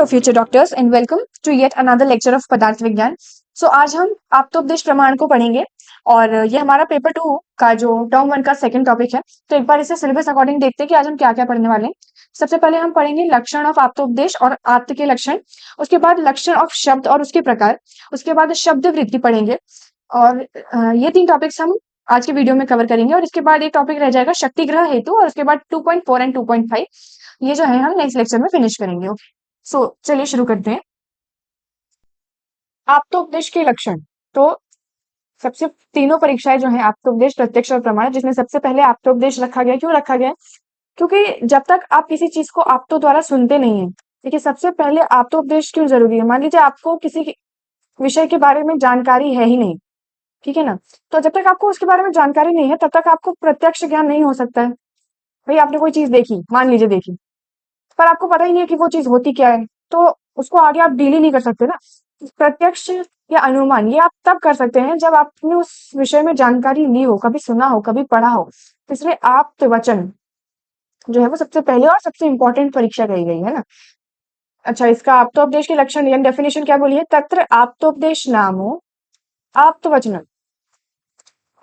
future doctors and welcome to yet another lecture of पदार्थ विज्ञान। आज हम आप्तोपदेश प्रमाण को पढ़ेंगे और ये हमारा पेपर 2 का जो टर्म 1 का सेकंड टॉपिक है। तो एक बार इसे सिलेबस अकॉर्डिंग देखते हैं कि आज हम क्या-क्या पढ़ने वाले हैं। सबसे पहले हम पढ़ेंगे लक्षण ऑफ आप्तोपदेश और आप्त के लक्षण, उसके बाद लक्षण ऑफ शब्द और उसके प्रकार, उसके बाद शब्द वृद्धि पढ़ेंगे और ये 3 टॉपिक्स हम आज के वीडियो में कवर करेंगे और इसके बाद एक टॉपिक रह जाएगा शक्ति ग्रह हेतु और उसके बाद 2.4 एंड 2.5 ये जो है हम नेक्स्ट लेक्चर में फिनिश करेंगे। चलिए शुरू करते हैं। आप्तोपदेश के लक्षण। तो सबसे तीनों परीक्षाएं जो है आप्तोपदेश, प्रत्यक्ष और प्रमाण, जिसमें सबसे पहले आप्तोपदेश रखा गया। क्यों रखा गया? क्योंकि जब तक आप किसी चीज को आप्तो द्वारा सुनते नहीं है, देखिए सबसे पहले आप्तोपदेश क्यों जरूरी है। मान लीजिए आपको किसी विषय के बारे में जानकारी है ही नहीं, ठीक है ना, तो जब तक आपको उसके बारे में जानकारी नहीं है तब तक आपको प्रत्यक्ष ज्ञान नहीं हो सकता है। भाई आपने कोई चीज देखी, मान लीजिए देखी, पर आपको पता ही नहीं है कि वो चीज होती क्या है, तो उसको आगे आप डील ही नहीं कर सकते ना। प्रत्यक्ष या अनुमान ये आप तब कर सकते हैं जब आपने उस विषय में जानकारी ली हो, कभी सुना हो, कभी पढ़ा हो। इसलिए आप्त वचन जो है वो सबसे पहले और सबसे इंपॉर्टेंट परीक्षा कही गई है ना। अच्छा, इसका आप्तोपदेश के लक्षण यानी डेफिनेशन क्या बोलिए? तत्र आप्तोपदेश नामो आप्त वचन।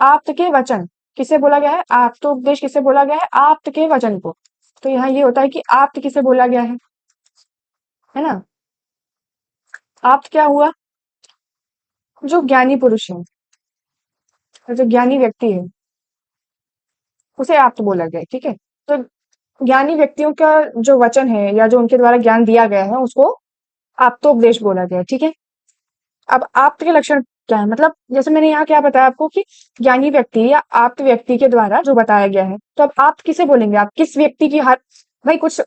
आप्त के वचन किसे बोला गया है? आप्तोपदेश किसे बोला गया है? आप्त के वचन को। तो यहाँ ये होता है कि आप्त किसे बोला गया है ना। आप्त क्या हुआ? जो ज्ञानी पुरुष है, जो ज्ञानी व्यक्ति है, उसे आप्त बोला गया है, ठीक है। तो ज्ञानी व्यक्तियों का जो वचन है या जो उनके द्वारा ज्ञान दिया गया है उसको आप्तोपदेश बोला गया है, ठीक है। अब आप्त के लक्षण क्या है? मतलब जैसे मैंने यहाँ क्या बताया आपको कि ज्ञानी व्यक्ति या आप्त व्यक्ति के द्वारा जो बताया गया है, तो अब आप्त किसे बोलेंगे? आप किस व्यक्ति की हर भाई कुछ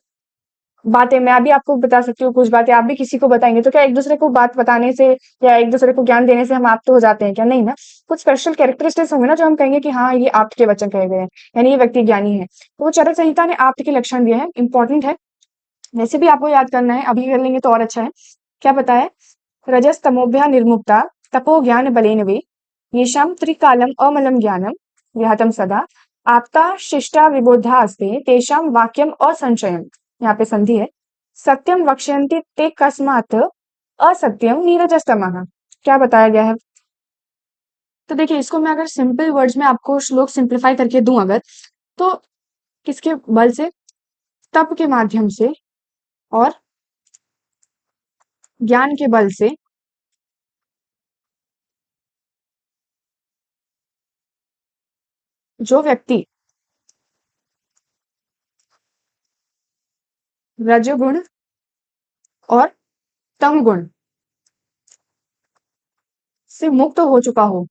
बातें मैं भी आपको बता सकती हूँ, कुछ बातें आप भी किसी को बताएंगे, तो क्या एक दूसरे को बात बताने से या एक दूसरे को ज्ञान देने से हम आप्त हो जाते हैं क्या? नहीं ना। कुछ स्पेशल कैरेक्टरिस्टिक्स होंगे ना जो हम कहेंगे कि हाँ ये आप्त के वचन कहे गए हैं, यानी ये व्यक्ति ज्ञानी है। तो वो चरक संहिता ने आप्त के लक्षण दिए हैं, इंपॉर्टेंट है। वैसे भी आपको याद करना है, अभी कर लेंगे तो और अच्छा है। क्या बताया? रजस तमोभ्या निर्मुक्ता तपो ज्ञान बलेन वे येषां त्रिकालम अमलम ज्ञानम विहतम सदा आप्ता शिष्टा विबोधा अस्ते तेषां वाक्यम असंशयम। यहाँ पे संधि है। सत्यम वक्ष्यन्ति ते कस्मात् असत्यम नीरजस्तमः। क्या बताया गया है? तो देखिए इसको मैं अगर सिंपल वर्ड्स में आपको श्लोक सिंप्लीफाई करके दूं अगर, तो किसके बल से? तप के माध्यम से और ज्ञान के बल से जो व्यक्ति रजोगुण और तम गुण से मुक्त हो चुका हो,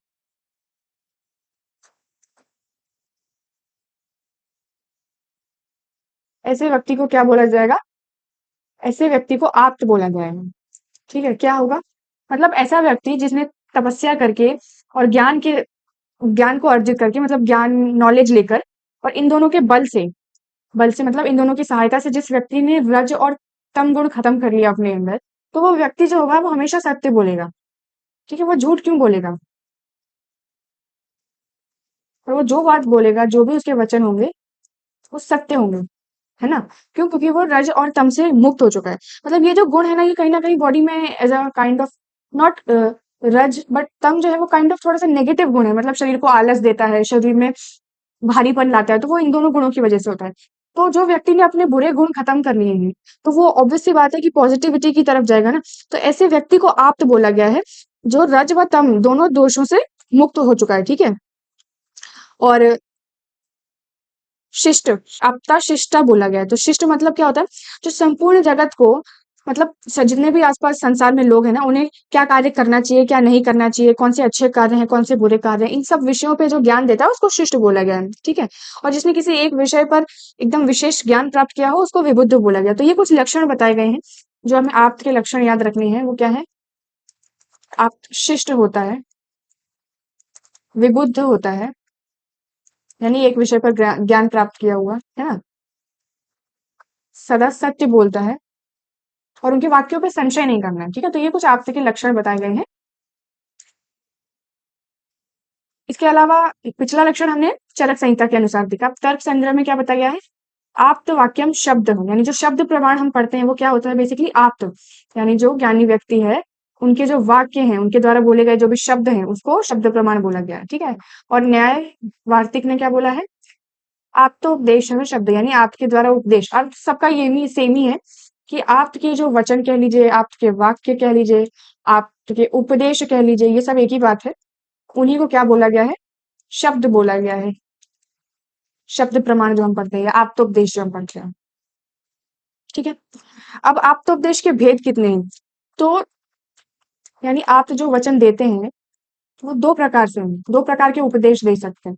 ऐसे व्यक्ति को क्या बोला जाएगा? ऐसे व्यक्ति को आप्त बोला जाएगा, ठीक है। क्या होगा? मतलब ऐसा व्यक्ति जिसने तपस्या करके और ज्ञान को अर्जित करके, मतलब ज्ञान नॉलेज लेकर और इन दोनों के बल से मतलब इन दोनों की सहायता से जिस व्यक्ति ने रज और तम गुण खत्म कर लिया अपने अंदर, तो वो व्यक्ति जो होगा वो हमेशा सत्य बोलेगा, ठीक है। वो झूठ क्यों बोलेगा? और वो जो बात बोलेगा, जो भी उसके वचन होंगे, वो सत्य होंगे, है ना। क्यों? क्योंकि वो रज और तम से मुक्त हो चुका है। मतलब ये जो गुण है ना, ये कहीं ना कहीं बॉडी में as a kind of not रज बट तम जो है वो काइंड ऑफ थोड़ा सा नेगेटिव गुण है। मतलब शरीर को आलस देता है, शरीर में भारीपन लाता है, तो वो इन दोनों गुणों की वजह से होता है। तो जो व्यक्ति ने अपने बुरे गुण खत्म कर लिए हैं, तो वो ऑब्वियस सी बात है कि पॉजिटिविटी की तरफ जाएगा ना। तो ऐसे व्यक्ति को आप्त बोला गया है जो रज व तम दोनों दोषों से मुक्त हो चुका है, ठीक है। और शिष्ट, आपता शिष्टा बोला गया है। तो शिष्ट मतलब क्या होता है? जो संपूर्ण जगत को, मतलब जितने भी आसपास संसार में लोग हैं ना, उन्हें क्या कार्य करना चाहिए, क्या नहीं करना चाहिए, कौन से अच्छे कार्य हैं, कौन से बुरे कार्य हैं, इन सब विषयों पे जो ज्ञान देता है उसको शिष्ट बोला गया है, ठीक है। और जिसने किसी एक विषय पर एकदम विशेष ज्ञान प्राप्त किया हो उसको विबुद्ध बोला गया। तो ये कुछ लक्षण बताए गए हैं जो हमें आप्त के लक्षण याद रखने हैं। वो क्या है? आप्त शिष्ट होता है, विबुद्ध होता है, यानी एक विषय पर ज्ञान प्राप्त किया हुआ है ना, सदा सत्य बोलता है और उनके वाक्यों पे संशय नहीं करना है, ठीक है। तो ये कुछ आपसे के लक्षण बताए गए हैं। इसके अलावा पिछला लक्षण हमने चरक संहिता के अनुसार देखा। अब तर्क संग्रह में क्या बताया गया है? आप्त वाक्यम शब्द, यानी जो शब्द प्रमाण हम पढ़ते हैं वो क्या होता है बेसिकली आप्त, यानी जो ज्ञानी व्यक्ति है उनके जो वाक्य हैं उनके द्वारा बोले गए जो भी शब्द हैं उसको शब्द प्रमाण बोला गया है, ठीक है। और न्याय वार्तिक ने क्या बोला है, आप तो उपदेश है शब्द, यानी आपके द्वारा उपदेश, अब सबका ये भी सेम ही है कि आपके जो वचन कह लीजिए, आपके वाक्य कह लीजिए, आपके उपदेश कह लीजिए, ये सब एक ही बात है। उन्हीं को क्या बोला गया है, शब्द बोला गया है। शब्द प्रमाण जो हम पढ़ते हैं, आप तो उपदेश जो हम पढ़ते हैं, ठीक है। अब आप तो उपदेश के भेद कितने हैं, तो यानी आप जो वचन देते हैं वो दो प्रकार से हैं, दो प्रकार के उपदेश दे सकते हैं।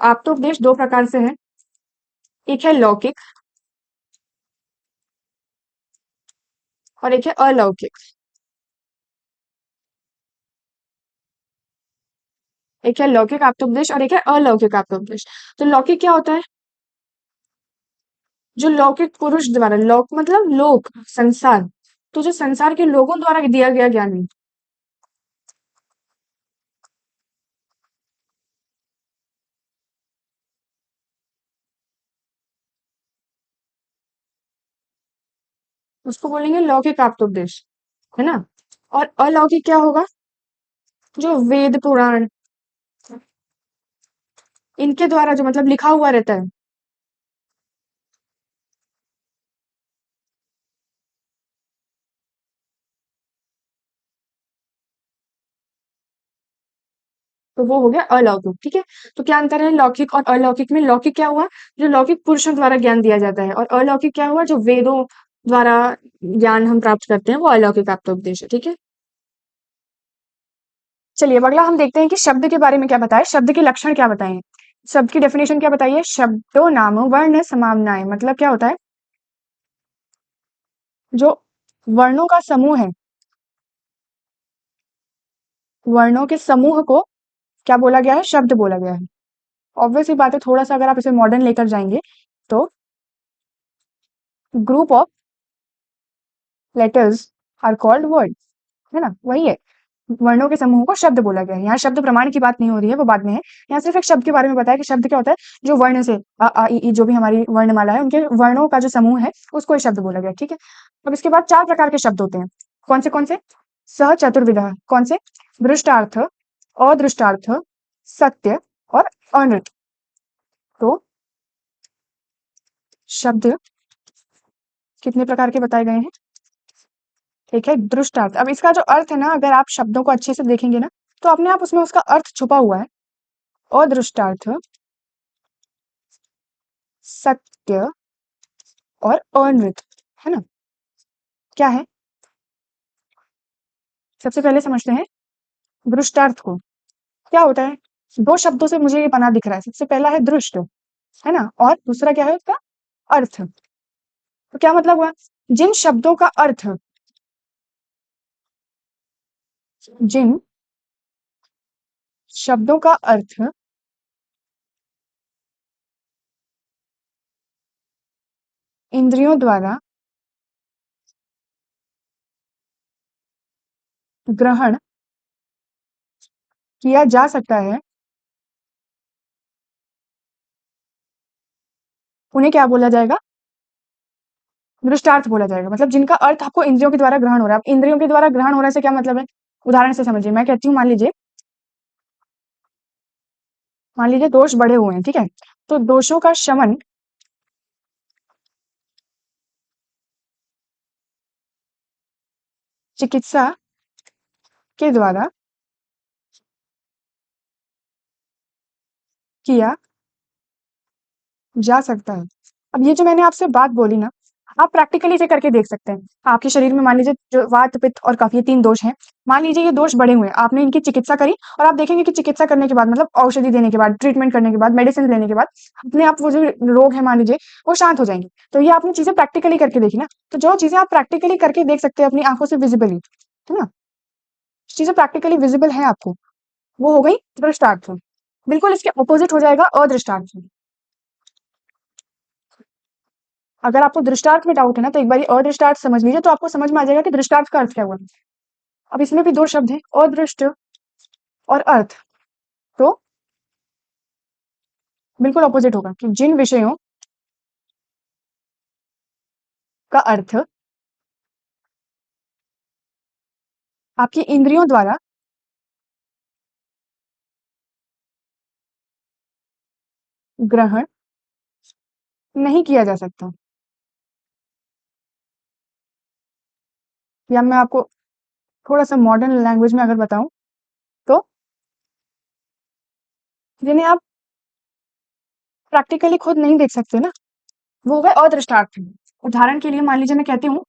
आप तो उपदेश दो प्रकार से है, एक है लौकिक और एक है अलौकिक। एक है लौकिक आप्तोपदेश और एक है अलौकिक आप्तोपदेश। तो लौकिक क्या होता है, जो लौकिक पुरुष द्वारा, लौक मतलब लोक, संसार, तो जो संसार के लोगों द्वारा दिया गया ज्ञान है, उसको बोलेंगे लौकिक आप्तोपदेश, है ना। और अलौकिक क्या होगा, जो वेद पुराण इनके द्वारा जो मतलब लिखा हुआ रहता है, तो वो हो गया अलौकिक, ठीक है। तो क्या अंतर है लौकिक और अलौकिक में, लौकिक क्या हुआ, जो लौकिक पुरुषों द्वारा ज्ञान दिया जाता है, और अलौकिक क्या हुआ, जो वेदों द्वारा ज्ञान हम प्राप्त करते हैं, वो अलौकिक आप्तोपदेश है, ठीक है। चलिए अब अगला हम देखते हैं कि शब्द के बारे में क्या बताए, शब्द के लक्षण क्या बताए हैं। शब्द की डेफिनेशन क्या बताइए, शब्दों नाम वर्ण समामनाएं, मतलब क्या होता है, जो वर्णों का समूह है, वर्णों के समूह को क्या बोला गया है, शब्द बोला गया है। ऑब्वियस ही बात है, थोड़ा सा अगर आप इसे मॉडर्न लेकर जाएंगे तो group of letters are called word, है ना, वही है। वर्णों के समूह को शब्द बोला गया है। यहाँ शब्द प्रमाण की बात नहीं हो रही है, वो बाद में है। यहाँ सिर्फ एक शब्द के बारे में बताया कि शब्द क्या होता है, जो वर्ण से अ आ इ ई जो भी हमारी वर्णमाला है उनके वर्णों का जो समूह है उसको ही शब्द बोला गया, ठीक है। अब इसके बाद चार प्रकार के शब्द होते हैं, कौन से, सह चतुर्विधा, कौन से, दृष्टार्थ, अदृष्टार्थ, सत्य और अनृत। तो शब्द कितने प्रकार के बताए गए हैं, एक है दृष्टार्थ। अब इसका जो अर्थ है ना, अगर आप शब्दों को अच्छे से देखेंगे ना तो अपने आप उसमें उसका अर्थ छुपा हुआ है। अदृष्टार्थ, सत्य और अनृत, है ना। क्या है, सबसे पहले समझते हैं दृष्टार्थ को। क्या होता है, दो शब्दों से मुझे ये बना दिख रहा है, सबसे पहला है दृष्ट, है ना, और दूसरा क्या है उसका अर्थ। तो क्या मतलब हुआ, जिन शब्दों का अर्थ, जिन शब्दों का अर्थ इंद्रियों द्वारा ग्रहण किया जा सकता है, उन्हें क्या बोला जाएगा, दृष्टार्थ बोला जाएगा। मतलब जिनका अर्थ आपको इंद्रियों के द्वारा ग्रहण हो रहा है। अब इंद्रियों के द्वारा ग्रहण होने से क्या मतलब है, उदाहरण से समझिए, मैं कहती हूँ मान लीजिए दोष बढ़े हुए हैं, ठीक है, तो दोषों का शमन चिकित्सा के द्वारा किया जा सकता है। अब ये जो मैंने आपसे बात बोली ना, आप प्रैक्टिकली इसे करके देख सकते हैं। आपके शरीर में मान लीजिए जो वात पित्त और कफ, ये 3 दोष हैं। मान लीजिए ये दोष बढ़े हुए हैं, आपने इनकी चिकित्सा करी और आप देखेंगे कि चिकित्सा करने के बाद मतलब औषधि देने के बाद, ट्रीटमेंट करने के बाद, मेडिसिन लेने के बाद अपने आप वो जो रोग है मान लीजिए वो शांत हो जाएंगे। तो ये आपने चीजें प्रैक्टिकली करके देखी ना, तो जो चीजें आप प्रैक्टिकली करके देख सकते हैं अपनी आंखों से विजिबली, है ना, चीजें प्रैक्टिकली विजिबल है आपको, वो हो गई दृष्टार्थ। बिल्कुल इसके ऑपोजिट हो जाएगा अदृष्टार्थ। अगर आपको दृष्टार्थ में डाउट है ना तो एक बार अदृष्टार्थ समझ लीजिए, तो आपको समझ में आ जाएगा कि दृष्टार्थ का अर्थ क्या हुआ। अब इसमें भी दो शब्द हैं, अदृष्ट और अर्थ। तो बिल्कुल ऑपोजिट होगा कि जिन विषयों का अर्थ आपकी इंद्रियों द्वारा ग्रहण नहीं किया जा सकता। या मैं आपको थोड़ा-सा मॉडर्न लैंग्वेज में अगर बताऊँ तो जिन्हें आप प्रैक्टिकली खुद नहीं देख सकते ना, वो हो गए अदृष्टार्थ। उदाहरण के लिए मान लीजिए मैं कहती हूँ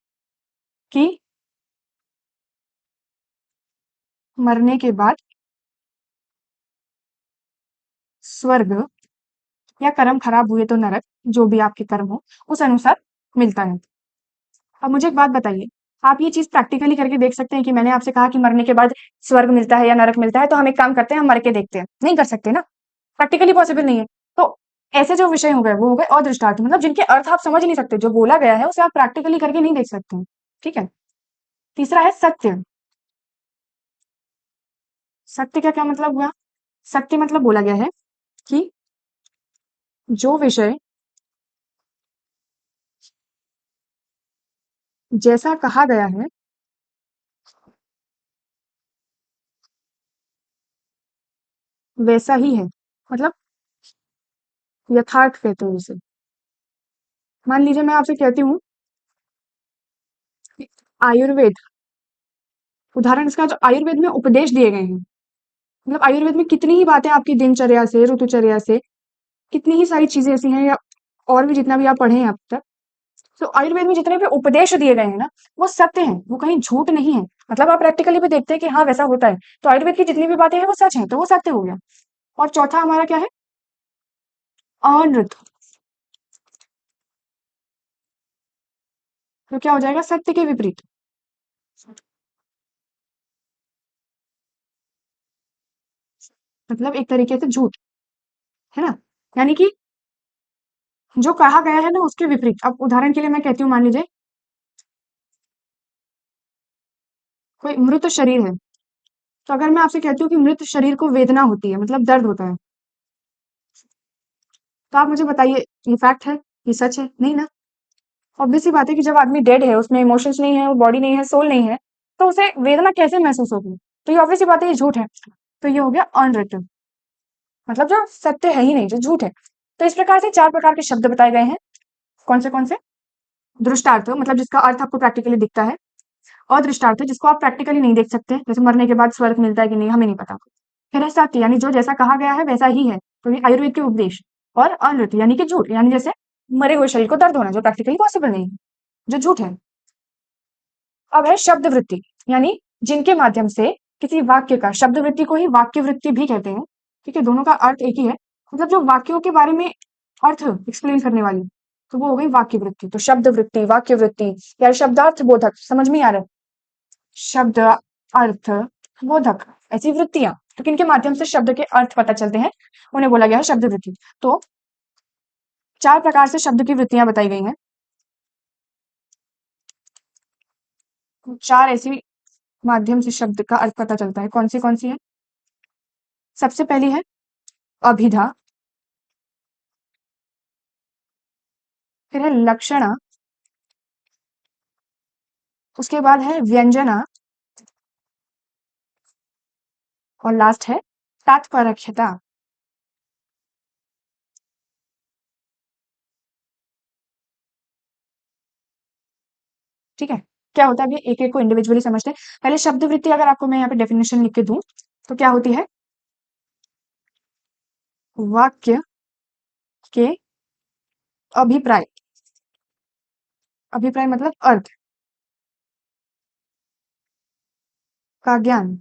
कि मरने के बाद स्वर्ग या कर्म खराब हुए तो नरक, जो भी आपके कर्म हो, उस अनुसार मिलता है। अब मुझे एक बात बताइए, आप ये चीज़ प्रैक्टिकली करके देख सकते हैं कि मैंने आपसे कहा कि मरने के बाद स्वर्ग मिलता है या नरक मिलता है, तो हम एक काम करते हैं, हम मर के देखते हैं। नहीं कर सकते ना, प्रैक्टिकली पॉसिबल नहीं है। तो ऐसे जो विषय हो गए, वो हो गए अदृष्टार्थ, मतलब जिनके अर्थ आप समझ नहीं सकते, जो बोला गया है, उसे आप प्रैक्टिकली करके नहीं देख सकते। ठीक है? तीसरा है सत्य। सत्य का क्या मतलब हुआ? सत्य मतलब बोला गया है कि जो विषय जैसा कहा गया है, वैसा ही है। मतलब यथार्थ कहते हैं उसे। मान लीजिए मैं आपसे कहती हूँ कि आयुर्वेद, उदाहरण इसका जो आयुर्वेद में उपदेश दिए गए हैं, मतलब आयुर्वेद में कितनी ही बातें आपकी दिनचर्या से, ऋतुचर्या से, कितनी ही सारी चीजें ऐसी हैं, या और भी जितना भी आप पढ़े हैं अब तक, तो आयुर्वेद में जितने भी उपदेश दिए गए हैं ना, वो सत्य हैं, वो कहीं झूठ नहीं है। मतलब आप प्रैक्टिकली भी देखते हैं कि हाँ वैसा होता है, तो आयुर्वेद की जितनी भी बातें हैं वो सच हैं, तो वो सत्य हो गया। और चौथा हमारा क्या है? अनृत। तो क्या हो जाएगा? सत्य के विपरीत। मतलब एक तरीके से झूठ, है ना? यानी कि जो कहा गया है ना उसके विपरीत। अब उदाहरण के लिए मैं कहती हूँ, मान लीजिए कोई मृत शरीर है, तो अगर मैं आपसे कहती हूँ कि मृत शरीर को वेदना होती है, मतलब दर्द होता है, तो आप मुझे बताइए, ये फैक्ट है? ये सच है? नहीं ना। ऑब्वियस सी बात है कि जब आदमी डेड है, उसमें इमोशंस नहीं है, बॉडी नहीं है, सोल नहीं है, तो उसे वेदना कैसे महसूस होगी? तो ये ऑब्वियस सी बात है, ये झूठ है। तो ये हो गया अनरिटन, मतलब जो सत्य है ही नहीं, जो झूठ है। तो इस प्रकार से चार प्रकार के शब्द बताए गए हैं। कौन से? दृष्टार्थ, मतलब जिसका अर्थ आपको प्रैक्टिकली दिखता है। अदृष्टार्थ, जिसको आप प्रैक्टिकली नहीं देख सकते, जैसे मरने के बाद स्वर्ग मिलता है कि नहीं, हमें नहीं पता। फिर है सत्य, यानी जो जैसा कहा गया है वैसा ही है, तो ये आयुर्वेद के उपदेश। और अनृत यानी कि झूठ, यानी जैसे मरे हुए शरीर को दर्द होना, जो प्रैक्टिकली पॉसिबल नहीं है, जो झूठ है। अब है शब्द वृत्ति, यानी जिनके माध्यम से किसी वाक्य का, शब्द वृत्ति को ही वाक्य वृत्ति भी कहते हैं। ठीक है, दोनों का अर्थ एक ही है, मतलब जो वाक्यों के बारे में अर्थ एक्सप्लेन करने वाली, तो वो हो गई वाक्य वृत्ति। तो शब्द वृत्ति, वाक्य वृत्ति या शब्दार्थ बोधक, समझ में आ रहा है? शब्द अर्थ बोधक, ऐसी वृत्तियां, तो किनके माध्यम से शब्द के अर्थ पता चलते हैं, उन्हें बोला गया है शब्द वृत्ति। तो चार प्रकार से शब्द की वृत्तियां बताई गई हैं। चार ऐसी माध्यम से शब्द का अर्थ पता चलता है। कौन सी है? सबसे पहली है अभिधा, फिर है लक्षणा, उसके बाद है व्यंजना, और लास्ट है तात्परक्षता। ठीक है, क्या होता है, अभी एक एक को इंडिविजुअली समझते हैं। पहले शब्द वृत्ति, अगर आपको मैं यहाँ पे डेफिनेशन लिख के दूं, तो क्या होती है? वाक्य के अभिप्राय, अभिप्राय मतलब अर्थ का ज्ञान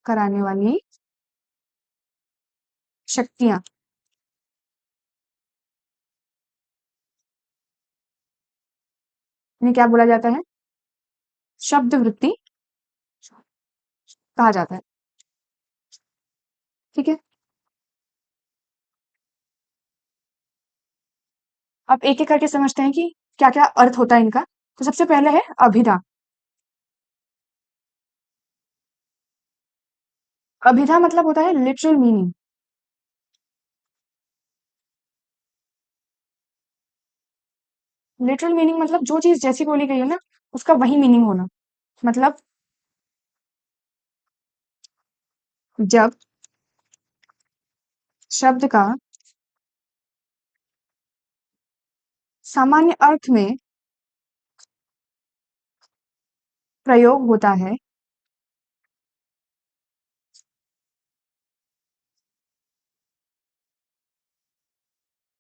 कराने वाली शक्तियां, इन्हें क्या बोला जाता है? शब्द वृत्ति कहा जाता है। ठीक है, अब एक एक करके समझते हैं कि क्या क्या अर्थ होता है इनका। तो सबसे पहले है अभिधा। अभिधा मतलब होता है लिटरल मीनिंग, लिटरल मीनिंग मतलब जो चीज जैसी बोली गई है ना, उसका वही मीनिंग होना। मतलब जब शब्द का सामान्य अर्थ में प्रयोग होता है,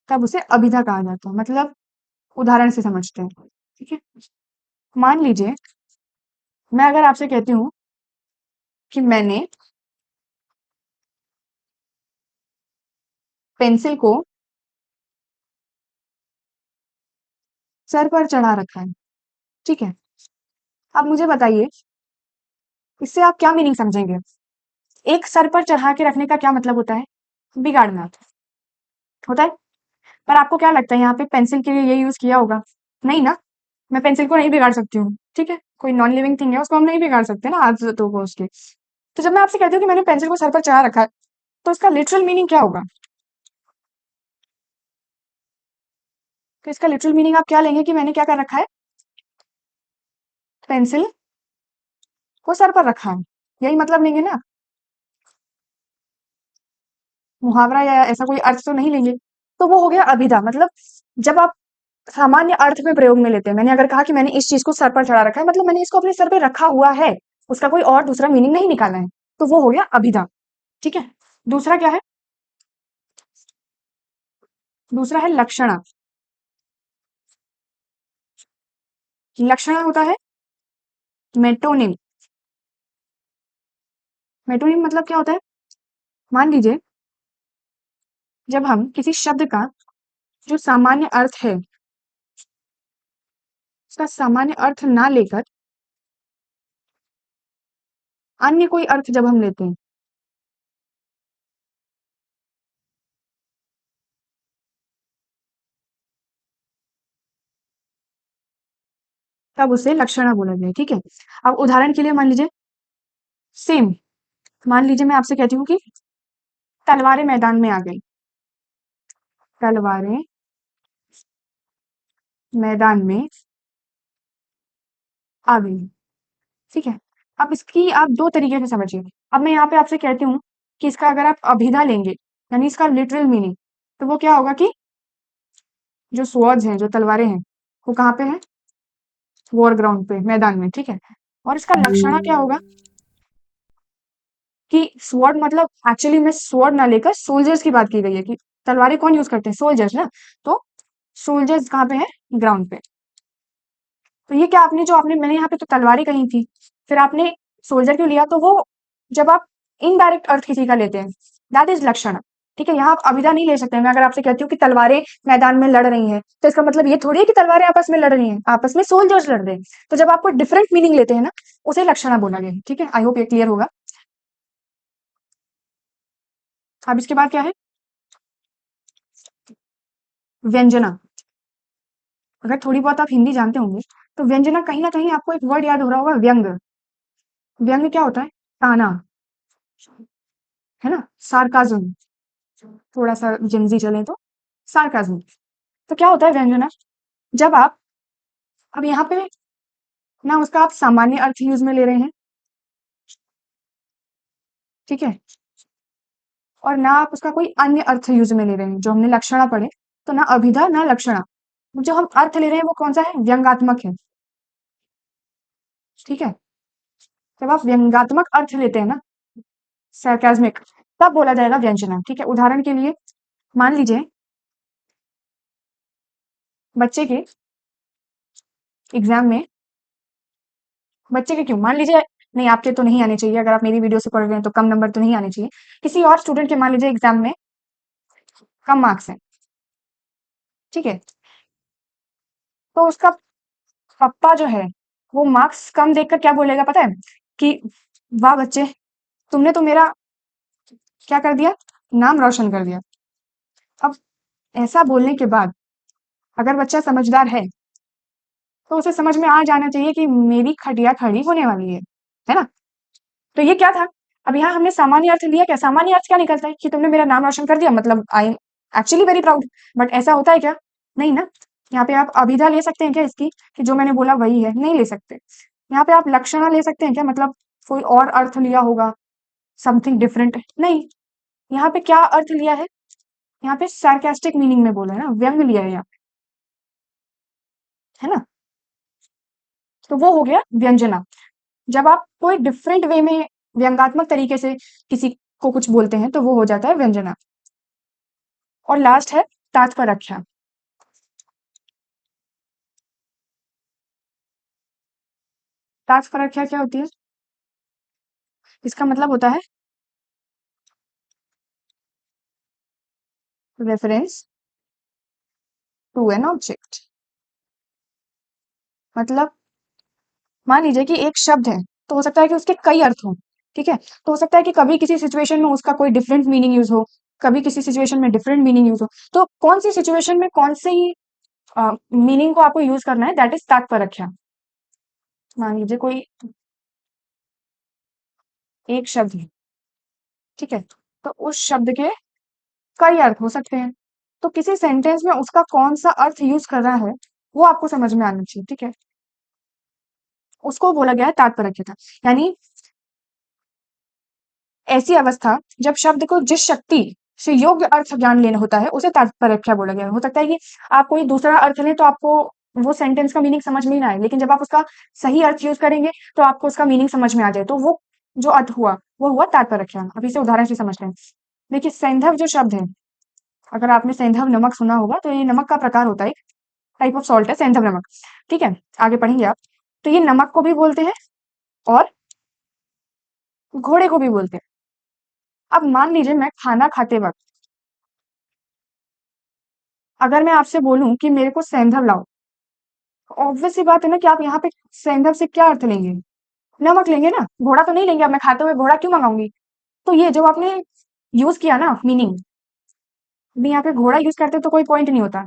तब उसे अभिधा कहा जाता है। मतलब उदाहरण से समझते हैं, ठीक है। मान लीजिए मैं अगर आपसे कहती हूँ कि मैंने पेंसिल को सर पर चढ़ा रखा है, ठीक है। अब मुझे बताइए, इससे आप क्या मीनिंग समझेंगे? एक सर पर चढ़ा के रखने का क्या मतलब होता है? बिगाड़ना होता है। पर आपको क्या लगता है यहाँ पे पेंसिल के लिए ये यूज किया होगा? नहीं ना। मैं पेंसिल को नहीं बिगाड़ सकती हूँ, ठीक है। कोई नॉन लिविंग थिंग है, उसको हम नहीं बिगाड़ सकते ना आदतों को उसके। तो जब मैं आपसे कहती हूँ कि मैंने पेंसिल को सर पर चढ़ा रखा है, तो इसका लिटरल मीनिंग क्या होगा? तो इसका लिटरल मीनिंग आप क्या लेंगे कि मैंने क्या कर रखा है? पेंसिल को सर पर रखा है, यही मतलब लेंगे ना। मुहावरा या ऐसा कोई अर्थ तो नहीं लेंगे। तो वो हो गया अभिधा। मतलब जब आप सामान्य अर्थ में प्रयोग में लेते हैं, मैंने अगर कहा कि मैंने इस चीज को सर पर चढ़ा रखा है, मतलब मैंने इसको अपने सर पे रखा हुआ है, उसका कोई और दूसरा मीनिंग नहीं निकालना है। तो वो हो गया अभिधा, ठीक है। दूसरा क्या है? दूसरा है लक्षणा। लक्षणा होता है मेटोनिम। मेटोनिम मतलब क्या होता है? मान लीजिए जब हम किसी शब्द का जो सामान्य अर्थ है, उसका सामान्य अर्थ ना लेकर अन्य कोई अर्थ जब हम लेते हैं, तब उसे लक्षणा बोला जाए, ठीक है। अब उदाहरण के लिए मान लीजिए सेम, मान लीजिए मैं आपसे कहती हूँ कि तलवारें मैदान में आ गई। तलवारें मैदान में आ गई, ठीक है। अब इसकी आप दो तरीके से समझिए। अब मैं यहाँ पे आपसे कहती हूँ कि इसका अगर आप अभिधा लेंगे, यानी इसका लिटरल मीनिंग, तो वो क्या होगा कि जो स्वर्ड्स हैं, जो तलवारें हैं, वो कहाँ पे है? वॉर ग्राउंड पे, मैदान में, ठीक है। और इसका लक्षणा क्या होगा कि स्वॉर्ड मतलब एक्चुअली में स्वॉर्ड ना लेकर सोल्जर्स की बात की गई है कि तलवारें कौन यूज करते हैं? सोल्जर्स ना। तो सोल्जर्स कहाँ पे है? ग्राउंड पे। तो ये क्या आपने जो आपने मैंने यहाँ पे तो तलवारें कही थी, फिर आपने सोल्जर क्यों लिया? तो वो जब आप इनडायरेक्ट अर्थ किसी का लेते हैं, दैट इज लक्षण, ठीक है। यहाँ आप अभिधा नहीं ले सकते। मैं अगर आपसे कहती हूँ कि तलवारें मैदान में लड़ रही हैं, तो इसका मतलब ये थोड़ी है कि तलवारें आपस में लड़ रही हैं, आपस में सोल्जर्स लड़ रहे हैं। तो जब आपको डिफरेंट मीनिंग लेते हैं ना, उसे लक्षणा बोला गया है, ठीक है। आई होप ये क्लियर होगा। अब इसके बाद क्या है? व्यंजना। अगर थोड़ी बहुत आप हिंदी जानते होंगे, तो व्यंजना कहीं ना कहीं आपको एक वर्ड याद हो रहा होगा, व्यंग। व्यंग क्या होता है? ताना, है ना। सार्काज्म, थोड़ा सा जिंजी चले तो सार्काज्म। तो क्या होता है व्यंजना? जब आप अब यहाँ पे ना उसका आप सामान्य अर्थ यूज में ले रहे हैं, ठीक है, और ना आप उसका कोई अन्य अर्थ यूज में ले रहे हैं, जो हमने लक्षणा पढ़े। तो ना अभिधा ना लक्षणा, जो हम अर्थ ले रहे हैं वो कौन सा है? व्यंगात्मक है, ठीक है। जब आप व्यंगात्मक अर्थ लेते हैं ना, sarcasmic, तब बोला जाएगा व्यंजना, ठीक है। उदाहरण के लिए मान लीजिए बच्चे के एग्जाम में, बच्चे के क्यों, मान लीजिए, नहीं आपके तो नहीं आने चाहिए, अगर आप मेरी वीडियो से पढ़ रहे हैं तो कम नंबर तो नहीं आने चाहिए। किसी और स्टूडेंट के मान लीजिए एग्जाम में कम मार्क्स हैं, ठीक है। तो उसका पप्पा जो है, वो मार्क्स कम देखकर क्या बोलेगा पता है? कि वाह बच्चे, तुमने तो मेरा क्या कर दिया, नाम रोशन कर दिया। अब ऐसा बोलने के बाद अगर बच्चा समझदार है तो उसे समझ में आ जाना चाहिए कि मेरी खटिया खड़ी होने वाली है ना। तो ये क्या था? अब यहाँ हमने सामान्य अर्थ लिया, क्या सामान्य अर्थ क्या निकलता है कि तुमने मेरा नाम रोशन कर दिया, मतलब I am actually very proud. But ऐसा होता है क्या? नहीं ना। यहाँ पे आप अभिधा ले सकते हैं क्या इसकी, कि जो मैंने बोला वही है? नहीं ले सकते। यहाँ पे आप लक्षणा ले सकते हैं क्या, मतलब कोई और अर्थ लिया होगा, समथिंग डिफरेंट? नहीं। यहाँ पे क्या अर्थ लिया है? यहाँ पे सार्केस्टिक मीनिंग में बोला है ना, व्यंग लिया है यहाँ पे, है ना? तो वो हो गया व्यंजना। जब आप कोई डिफरेंट वे में व्यंग्यात्मक तरीके से किसी को कुछ बोलते हैं तो वो हो जाता है व्यंजना। और लास्ट है तात्पर्य। तात्पर्य क्या होती है? इसका मतलब होता है रेफरेंस टू एन ऑब्जेक्ट। मतलब मान लीजिए कि एक शब्द है, तो हो सकता है कि उसके कई अर्थ हों, ठीक है? तो हो सकता है कि कभी किसी सिचुएशन में उसका कोई डिफरेंट मीनिंग यूज हो, कभी किसी सिचुएशन में डिफरेंट मीनिंग यूज हो। तो कौन सी सिचुएशन में कौन से ही मीनिंग को आपको यूज करना है, दैट इज तात्पर्य। मान लीजिए कोई एक शब्द है, ठीक है? तो उस शब्द के कई अर्थ हो सकते हैं। तो किसी सेंटेंस में उसका कौन सा अर्थ यूज कर रहा है, वो आपको समझ में आना चाहिए, ठीक है? उसको बोला गया है तात्पर्य। यानी ऐसी अवस्था जब शब्द को जिस शक्ति से योग्य अर्थ ज्ञान लेना होता है, उसे तात्पर्य बोला गया है। हो सकता है कि आप कोई दूसरा अर्थ लें तो आपको वो सेंटेंस का मीनिंग समझ में ही ना आए, लेकिन जब आप उसका सही अर्थ यूज करेंगे तो आपको उसका मीनिंग समझ में आ जाए, तो वो जो अर्थ हुआ वो हुआ तात्पर्य। अब इसे उदाहरण से समझते हैं। देखिए सैंधव जो शब्द है, अगर आपने सैंधव नमक सुना होगा, तो ये नमक का प्रकार होता है, टाइप ऑफ सॉल्ट है सैंधव नमक, ठीक है? आगे पढ़ेंगे आप। तो ये नमक को भी बोलते हैं और घोड़े को भी बोलते हैं। अब मान लीजिए मैं खाना खाते वक्त अगर मैं आपसे बोलूं कि मेरे को सैंधव लाओ, ऑब्वियस सी बात है ना कि आप यहाँ पे सैंधव से क्या अर्थ लेंगे? नमक लेंगे ना, घोड़ा तो नहीं लेंगे। अब मैं खाते हुए घोड़ा क्यों मंगाऊंगी? तो ये जो आपने यूज किया ना मीनिंग, अभी यहाँ पे घोड़ा यूज करते तो कोई पॉइंट नहीं होता।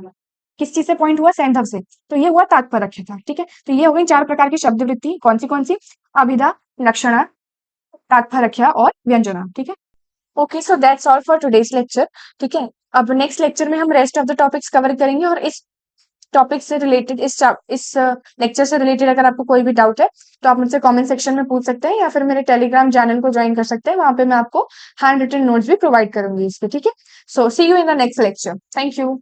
किस चीज से पॉइंट हुआ? सैंधव से। तो ये हुआ तात्पर्य था, ठीक है? तो ये हो गई 4 प्रकार की शब्द वृत्ति। कौन सी? अभिधा, लक्षणा, तात्पर्य और व्यंजना, ठीक है? Okay, so that's all for today's lecture, ठीक है? अब नेक्स्ट लेक्चर में हम rest of the topics cover करेंगे, और इस टॉपिक से रिलेटेड, इस लेक्चर से रिलेटेड अगर आपको कोई भी डाउट है तो आप मुझसे कमेंट सेक्शन में पूछ सकते हैं, या फिर मेरे टेलीग्राम चैनल को ज्वाइन कर सकते हैं। वहां पे मैं आपको हैंड रिटन नोट्स भी प्रोवाइड करूंगी इसके, ठीक है? So see you in the next lecture. Thank you.